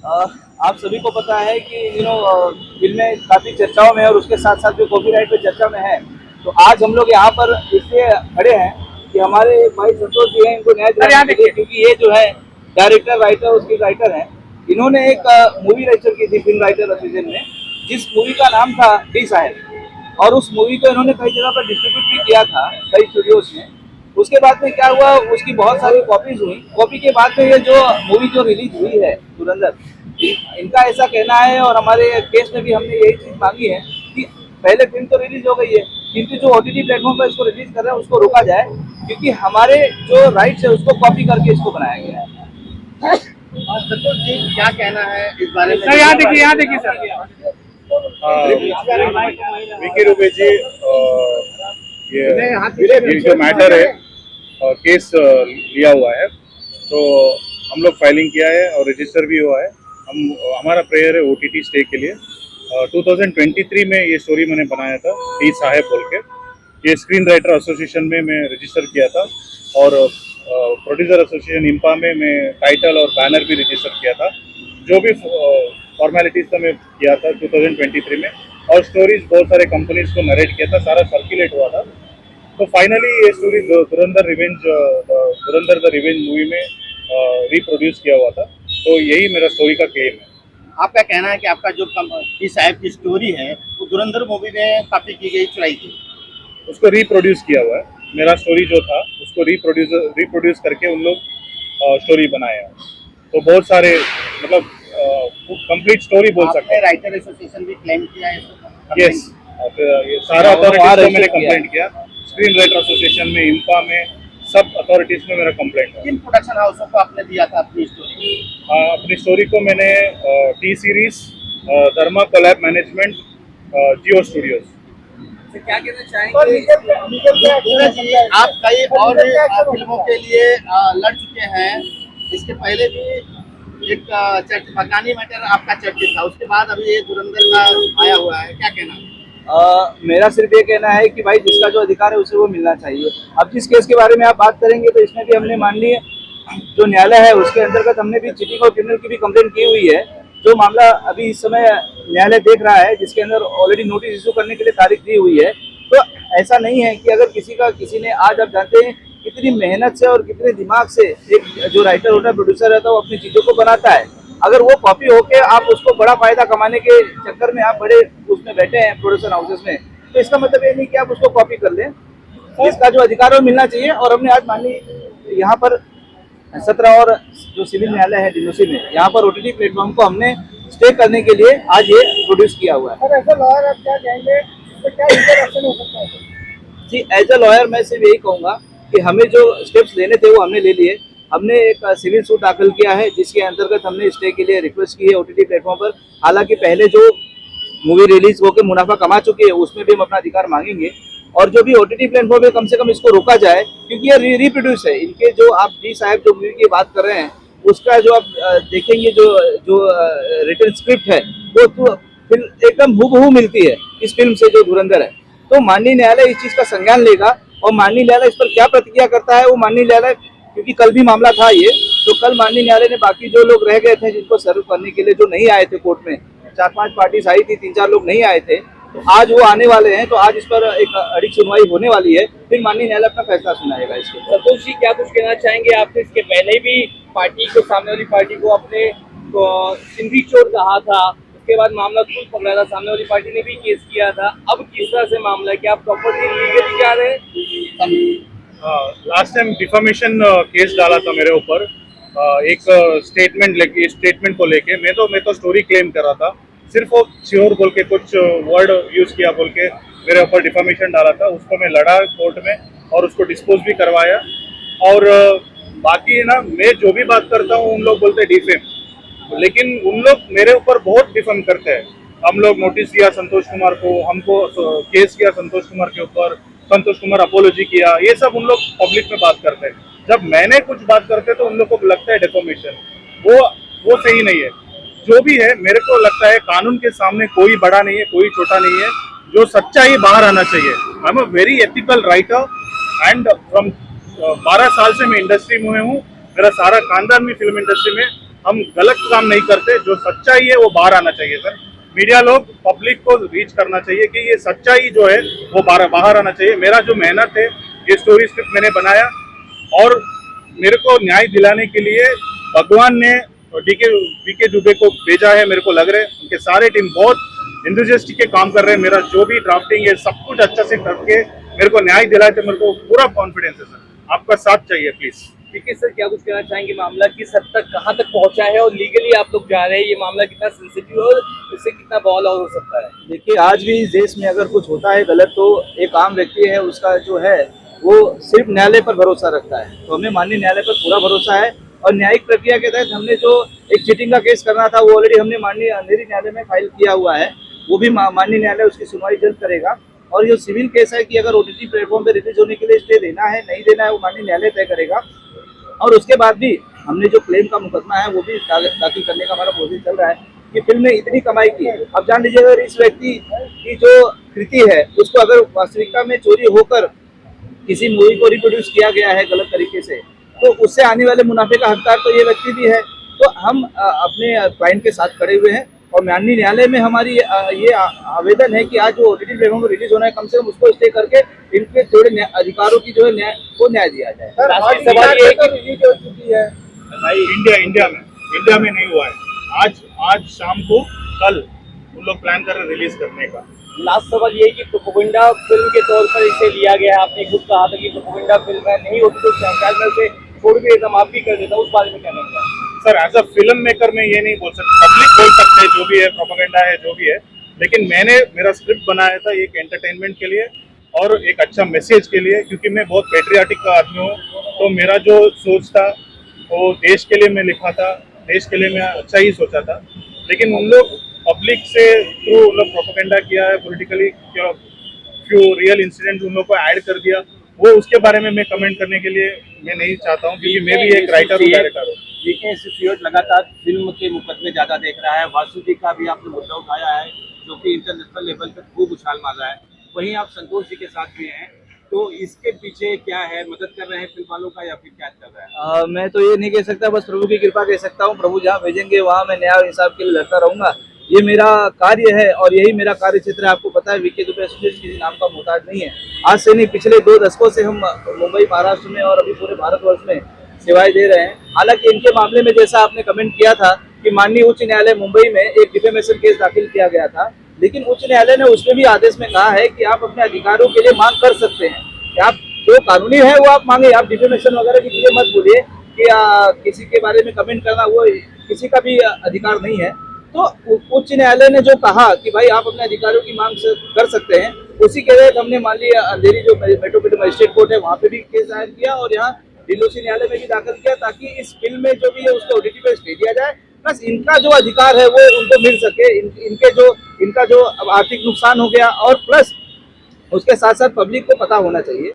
आप सभी को पता है कि फिल्में काफ़ी चर्चाओं में है और उसके साथ साथ जो कॉपीराइट पे चर्चा में है। तो आज हम लोग यहाँ पर इसलिए खड़े हैं कि हमारे भाई संतोष जी हैं, इनको न्याय दिलाने के लिए, क्योंकि ये जो है डायरेक्टर राइटर उसके राइटर हैं। इन्होंने एक मूवी रजिस्टर की थी फिल्म राइटर एसोसिएशन में, जिस मूवी का नाम था डी साहब, और उस मूवी को इन्होंने कई जगह पर डिस्ट्रीब्यूट भी किया था कई स्टूडियोज में। उसके बाद में क्या हुआ, उसकी बहुत सारी कॉपीज हुई। कॉपी के बाद में ये जो मूवी जो रिलीज हुई है धुरंधर, इनका ऐसा कहना है और हमारे केस में भी हमने यही चीज मांगी है कि पहले फिल्म तो रिलीज हो गई है, किंतु जो ओटीटी प्लेटफॉर्म पर इसको रिलीज कर रहे हैं उसको रोका जाए, क्योंकि हमारे जो राइट्स है उसको कॉपी करके इसको बनाया गया है। संतोष जी क्या कहना है इस बारे में? सर यहाँ देखिए सर। विकी रुबे जी, ये जो मैटर है केस लिया हुआ है, तो हम लोग फाइलिंग किया है और रजिस्टर भी हुआ है। हमारा प्रेयर है ओटीटी स्टे के लिए। 2023 में ये स्टोरी मैंने बनाया था, डी साहब बोल के। ये स्क्रीन राइटर एसोसिएशन में मैं रजिस्टर किया था और प्रोड्यूसर एसोसिएशन इंपा में मैं टाइटल और बैनर भी रजिस्टर किया था। जो भी फॉर्मेलिटीज था मैं किया था 2023 में, और स्टोरीज बहुत सारे कंपनीज को नरेट किया था, सारा सर्कुलेट हुआ था। तो फाइनली ये story Dhurandhar the revenge movie में रिप्रोड्यूस किया हुआ था। तो यही मेरा स्टोरी का क्लेम है। आपका कहना है कि आपका जो डी साहब की स्टोरी है वो धुरंधर मूवी में कॉपी की गई, चुराई गई, उसको रिप्रोड्यूस किया हुआ है। मेरा स्टोरी जो था उसको रिप्रोड्यूस करके उन लोग स्टोरी बनाया है। तो बहुत सारे मतलब कंप्लीट स्टोरी बोल सकते हैं। राइटर एसोसिएशन भी क्लेम किया है इसको? यस, ये सारा अथॉरिटीज को मैंने कंप्लेंट किया। स्क्रीन राइटर एसोसिएशन में, इंपा में, सब अथॉरिटीज में मेरा कंप्लेंट है। किन प्रोडक्शन हाउसों को आपने दिया था अपनी स्टोरी? अपनी स्टोरी को मैंने टी सीरीज, धर्मा कोलैब मैनेजमेंट, जियो स्टूडियोज। क्या कहना चाहेंगे? आप कई और फिल्मों के लिए लड़ चुके हैं। इसके पहले भी एक मकानी मैटर आपका चर्चित था, उसके बाद अभी ये धुरंधर का आया हुआ है, क्या कहना है? मेरा सिर्फ ये कहना है कि भाई जिसका जो अधिकार है उसे वो मिलना चाहिए। अब जिस केस के बारे में आप बात करेंगे तो इसमें भी हमने मान ली है, जो न्यायालय है उसके अंतर्गत हमने भी चीटिंग और क्रिमिनल की भी कंप्लेंट की हुई है। जो मामला अभी इस समय न्यायालय देख रहा है, जिसके अंदर ऑलरेडी नोटिस इशू करने के लिए तारीख दी हुई है। तो ऐसा नहीं है कि अगर किसी ने, आज आप जानते हैं कितनी मेहनत से और कितने दिमाग से एक जो राइटर होता है, प्रोड्यूसर रहता है, वो अपनी चीज़ों को बनाता है। अगर वो कॉपी होके आप उसको बड़ा फायदा कमाने के चक्कर में आप बड़े उसमें बैठे हैं प्रोडक्शन हाउसेस में, तो इसका मतलब ये नहीं कि आप उसको कॉपी कर लें। इसका जो अधिकार है वो मिलना चाहिए। और हमने आज मान ली यहाँ पर 17 और जो सिविल न्यायालय है डिनोसी में, यहाँ पर ओटीटी प्लेटफॉर्म को हमने स्टे करने के लिए आज ये प्रोड्यूस किया हुआ है। सर एज अ लॉयर आप क्या कहेंगे, इसमें क्या इंटरएक्शन हो सकता है? जी, एज अ लॉयर मैं सिर्फ यही कहूँगा कि हमें जो स्टेप्स लेने थे वो हमने ले लिए। हमने एक सिविल सूट दाखिल किया है, जिसके अंतर्गत हमने स्टे के लिए रिक्वेस्ट की है ओटीटी प्लेटफॉर्म पर। हालांकि पहले जो मूवी रिलीज होकर मुनाफा कमा चुकी है उसमें भी हम अपना अधिकार मांगेंगे, और जो भी ओटीटी प्लेटफॉर्म पे कम से कम इसको रोका जाए, क्योंकि ये रिप्रोड्यूस है। इनके जो आप डी साहब जो मूवी की बात कर रहे हैं, उसका जो आप देखेंगे जो रिटन स्क्रिप्ट है वो तो एकदम हूबहू मिलती है इस फिल्म से जो धुरंधर है। तो माननीय न्यायालय इस चीज का संज्ञान लेगा, और माननीय न्यायालय इस पर क्या प्रतिक्रिया करता है वो माननीय न्यायालय, क्योंकि कल भी मामला था ये, तो कल माननीय न्यायालय ने बाकी जो लोग रह गए थे जिनको सर्व करने के लिए, जो नहीं आए थे कोर्ट में, 4-5 पार्टीज आई थी, 3-4 लोग नहीं आए थे, तो आज वो आने वाले हैं। तो आज इस पर एक अड़िग सुनवाई होने वाली है, फिर माननीय न्यायालय अपना फैसला सुनाएगा इसके। संतोष जी क्या कुछ कहना चाहेंगे? आपने इसके पहले भी पार्टी को, सामने वाली पार्टी को अपने सिंधी चोर कहा था, उसके बाद मामला खुद पकड़ा था, सामने वाली पार्टी ने भी केस किया था। अब किस तरह से मामला है, क्या आप प्रॉपर्टी लीगली जा रहे हैं? लास्ट टाइम डिफामेशन केस डाला था मेरे ऊपर, एक स्टेटमेंट को लेके। मैं तो स्टोरी क्लेम कर रहा था, सिर्फ वो श्योर बोल के कुछ वर्ड यूज किया बोल के मेरे ऊपर डिफामेशन डाला था। उसको मैं लड़ा कोर्ट में और उसको डिस्पोज भी करवाया। और बाकी है ना, मैं जो भी बात करता हूँ उन लोग बोलते हैं डिफेम, लेकिन उन लोग मेरे ऊपर बहुत डिफेम करते हैं। हम लोग नोटिस किया संतोष कुमार को, हमको केस किया संतोष कुमार के ऊपर, संतोष कुमार अपोलॉजी किया, ये सब उन लोग पब्लिक में बात करते हैं। जब मैंने कुछ बात करते तो उन लोग को लगता है डेफोमेशन। वो सही नहीं है। जो भी है, मेरे को लगता है कानून के सामने कोई बड़ा नहीं है, कोई छोटा नहीं है। जो सच्चाई बाहर आना चाहिए। I am a very ethical writer and from 12 साल से मैं इंडस्ट्री में हूँ। मेरा सारा खानदान भी फिल्म इंडस्ट्री में, हम गलत काम नहीं करते, जो सच्चाई है वो बाहर आना चाहिए सर। मीडिया लोग पब्लिक को रीच करना चाहिए कि ये सच्चाई जो है वो बाहर आना चाहिए। मेरा जो मेहनत है, ये स्टोरी स्क्रिप्ट मैंने बनाया और मेरे को न्याय दिलाने के लिए भगवान ने वीके दुबे को भेजा है। मेरे को लग रहा है उनके सारे टीम बहुत इंथुजियास्टिक के काम कर रहे हैं। मेरा जो भी ड्राफ्टिंग है सब कुछ अच्छा से करके मेरे को न्याय दिलाए, तो मेरे को पूरा कॉन्फिडेंस है सर। आपका साथ चाहिए प्लीज। ठीक है सर, क्या कुछ कहना चाहेंगे, मामला किस हद तक कहाँ तक पहुंचा है और लीगली आप लोग जा रहे हैं, ये मामला कितना सेंसिटिव है और इससे कितना बवाल और हो सकता है? देखिए, आज भी इस देश में अगर कुछ होता है गलत तो एक आम व्यक्ति है, उसका जो है वो सिर्फ न्यायालय पर भरोसा रखता है। तो हमें माननीय न्यायालय पर पूरा भरोसा है और न्यायिक प्रक्रिया के तहत हमने जो एक चीटिंग का केस करना था वो ऑलरेडी हमने माननीय अंधेरी न्यायालय में फाइल किया हुआ है। वो भी माननीय न्यायालय उसकी सुनवाई जल्द करेगा। और ये सिविल केस है कि अगर ओटीटी प्लेटफॉर्म पे रिलीज होने के लिए स्टे देना है नहीं देना है वो माननीय न्यायालय तय करेगा। और उसके बाद भी हमने जो क्लेम का मुकदमा है वो भी दाखिल करने का हमारा प्रोसेस चल रहा है कि फिल्म ने इतनी कमाई की। अब जान लीजिए, अगर इस व्यक्ति की जो कृति है उसको अगर वास्तविकता में चोरी होकर किसी मूवी को रिप्रोड्यूस किया गया है गलत तरीके से, तो उससे आने वाले मुनाफे का हकदार तो ये व्यक्ति भी है। तो हम अपने क्लाइंट के साथ खड़े हुए हैं और माननीय न्यायालय में हमारी ये आवेदन है कि आज जो ओटीटी प्लेटफॉर्म को रिलीज होना है कम से कम उसको स्टे करके इनके थोड़े अधिकारों की जो है न्याय दिया जाए। सवाल ये है कि रिलीज हो चुकी है भाई, इंडिया में नहीं हुआ है। आज शाम को कल उन लोग प्लान कर रहे रिलीज करने का। लास्ट सवाल ये है कि प्रोपेगेंडा फिल्म के तौर पर इसे लिया गया है। आपने खुद कहा था कि प्रोपेगेंडा फिल्म है, नहीं होती तो शायद मैं उसे छोड़ भी देता, माफ भी कर देता। उस बारे में क्या कहना है sir? As a film maker मैं ये नहीं बोल सकता, पब्लिक बोल सकते हैं जो भी है, प्रोपेगेंडा है जो भी है, लेकिन मैंने मेरा स्क्रिप्ट बनाया था एक एंटरटेनमेंट के लिए और एक अच्छा मैसेज के लिए, क्योंकि मैं बहुत पेट्रियाटिक का आदमी हूँ। तो मेरा जो सोच था वो देश के लिए मैं लिखा था, देश के लिए मैं अच्छा ही सोचा था। लेकिन उन लोग पब्लिक से थ्रू उन लोग प्रोपेगेंडा किया है, पॉलिटिकली फ्यू रियल इंसिडेंट उन लोग को ऐड कर दिया। वो उसके बारे में मैं कमेंट करने के लिए मैं नहीं चाहता हूँ, क्योंकि मैं भी एक राइटर हूँ, डायरेक्टर हूँ। वीके इंस्टीट्यूट लगातार फिल्म के मुकदमे ज्यादा देख रहा है। वासु जी का भी आपने मुद्दा उठाया है जो कि इंटरनेशनल लेवल पर खूब उछाल मार रहा है। वहीं आप संतोष जी के साथ भी हैं, तो इसके पीछे क्या है? मदद कर रहे हैं फिल्म वालों का या फिर क्या कर रहा है? मैं तो ये नहीं कह सकता, बस प्रभु की कृपा कह सकता हूँ। प्रभु जहाँ भेजेंगे वहाँ मैं न्याय और इंसाफ के लिए लड़ता रहूंगा। ये मेरा कार्य है और यही मेरा कार्य क्षेत्र है। आपको पता है वीके दुबे एसोसिएशन किसी नाम का मोहताज नहीं है। आज से नहीं, पिछले 2 दशकों से हम मुंबई, महाराष्ट्र में और अभी पूरे भारतवर्ष में सेवाएं दे रहे हैं। हालांकि इनके मामले में जैसा आपने कमेंट किया था कि माननीय उच्च न्यायालय मुंबई में एक डिफेमेशन केस दाखिल किया गया था, लेकिन उच्च न्यायालय ने उसमें भी आदेश में कहा है कि आप अपने अधिकारों के लिए मांग कर सकते हैं कि आप जो कानूनी है वो आप मांगे। आप डिफेमेशन वगैरह की चीजें मत बोलिए कि किसी के बारे में कमेंट करना वो किसी का भी अधिकार नहीं है। तो उच्च न्यायालय ने जो कहा कि भाई आप अपने अधिकारों की मांग कर सकते हैं, उसी के तहत हमने मान लिया अंधेरी जो मेट्रोपोलिटन मजिस्ट्रेट कोर्ट है वहाँ पे भी केस दायर किया और यहाँ दिल्ली न्यायालय में भी दाखिल किया, ताकि इस फिल्म में जो भी है उसको ओटीटी पे स्टे दिया जाए। प्लस इनका जो अधिकार है वो उनको मिल सके, इनका जो आर्थिक नुकसान हो गया, और प्लस उसके साथ साथ पब्लिक को पता होना चाहिए।